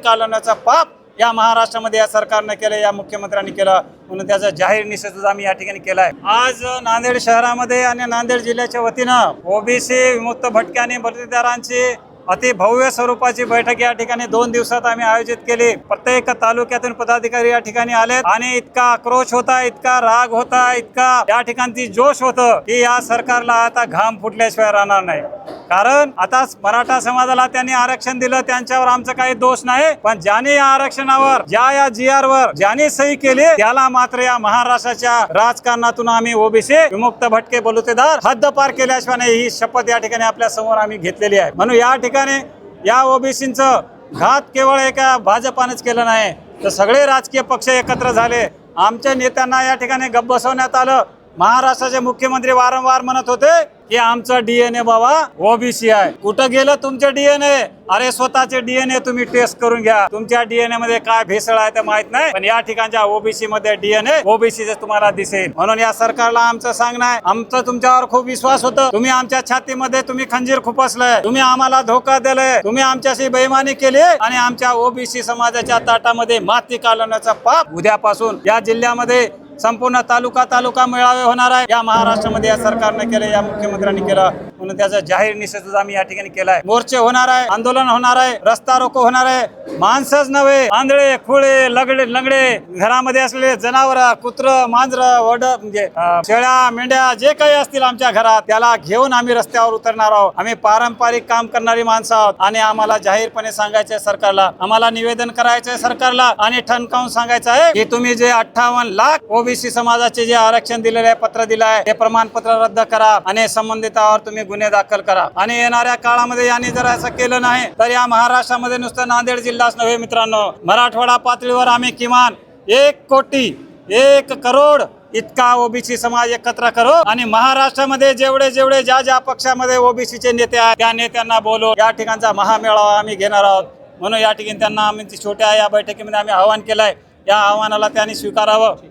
कालवण्याचा पाप या महाराष्ट्रामध्ये या सरकारने केलं, या मुख्यमंत्र्यांनी केलं, म्हणून त्याचा जाहीर निषेध आम्ही या ठिकाणी केलाय। आज नांदेड शहरामध्ये आणि नांदेड जिल्ह्याच्या वतीनं ओबीसी विमुक्त भटक्या आणि बलुतेदारांची अति भव्य स्वरूपाची बैठक या ठिकाणी 2 दिवसात आम्ही आयोजित केली। प्रत्येक तालुक्यातून पदाधिकारी या ठिकाणी आले आणि इतका आक्रोश होता, इतका राग होता, इतका या ठिकाणी जोश होतं की या सरकारला आता घाम फुटल्याशिवाय राहणार नाही। कारण आता मराठा समाजाला त्यांनी आरक्षण दिलं, त्यांच्यावर आमचा काही दोष नाही, पण ज्याने या आरक्षणावर या GR वर ज्याने सही केली त्याला मात्र या महाराष्ट्राच्या राजकारणातून आम्ही ओबीसी विमुक्त भटके बलुतेदार हद्दपार केल्याशिवाय नाही, ही शपथ या ठिकाणी आपल्या समोर आम्ही घेतलेली आहे। म्हणून या ठिकाणी या ओबीसींचं घात केवळ एका भाजपानेच केलं नाही, तर सगळे राजकीय पक्ष एकत्र झाले। आमच्या नेत्यांना या ठिकाणी गप्प बसवण्यात आलं। महाराष्ट्राचे मुख्यमंत्री वारंवार म्हणत होते की आमचा DNA बाबा ओबीसी आहे। कुठं गेलं तुमचे DNA? अरे स्वतःचे DNA तुम्ही टेस्ट करून घ्या, तुमच्या DNA मध्ये काय भेसळ आहे ते माहित नाही, पण या ठिकाणच्या ओबीसी मध्ये DNA ओबीसीचे तुम्हाला दिसेल। म्हणून या सरकारला आमचं सांगणं आहे, आमचं तुमच्यावर खूप विश्वास होतं, तुम्ही आमच्या छातीमध्ये तुम्ही खंजीर खुपसलंय, तुम्ही आम्हाला धोका दिलाय, तुम्ही आमच्याशी बेईमानी केली आणि आमच्या ओबीसी समाजाच्या ताटामध्ये माती कालवण्याचा पाप उद्यापासून या जिल्ह्यामध्ये संपूर्ण तालुका मेळावे होणार आहे। या महाराष्ट्रामध्ये या सरकारने केले, या मुख्यमंत्र्यांनी केलं, म्हणून त्याचा जाहीर निषेध आम्ही या ठिकाणी केलाय। मोर्चे होणार आहे, आंदोलन होणार आहे, रस्ता रोको होणार आहे। माणसंच नव्हे, आंधळे खुळे लंगडे घरामध्ये असलेले जनावर, कुत्र मांजर वड म्हणजे शेळ्या मेंढ्या जे काही असतील आमच्या घरात, त्याला घेऊन आम्ही रस्त्यावर उतरणार आहोत। आम्ही पारंपरिक काम करणारी माणसं आहोत आणि आम्हाला जाहीरपणे सांगायचंय सरकारला, आम्हाला निवेदन करायचंय सरकारला आणि ठणकावून सांगायचं आहे की तुम्ही जे 58 लाख ओबीसी समाजाचे जे आरक्षण दिलेले आहे, पत्र दिलं आहे, ते प्रमाणपत्र रद्द करा आणि संबंधितावर तुम्ही गुन्हे दाखल करा। आणि येणाऱ्या काळामध्ये यांनी जर असं केलं नाही तर या महाराष्ट्रामध्ये नुसतं नांदेड जिल्हाच नव्हे मित्रांनो, मराठवाडा पातळीवर आम्ही किमान 1 कोटी 1 करोड इतका ओबीसी समाज एकत्र करू आणि महाराष्ट्रामध्ये जेवढे ज्या पक्षामध्ये ओबीसीचे नेते आहेत त्या नेत्यांना बोलू, या ठिकाणचा महामेळावा आम्ही घेणार आहोत। म्हणून या ठिकाणी त्यांना आम्ही छोट्या या बैठकीमध्ये आम्ही आवाहन केलंय, या आव्हानाला त्यांनी स्वीकारावं।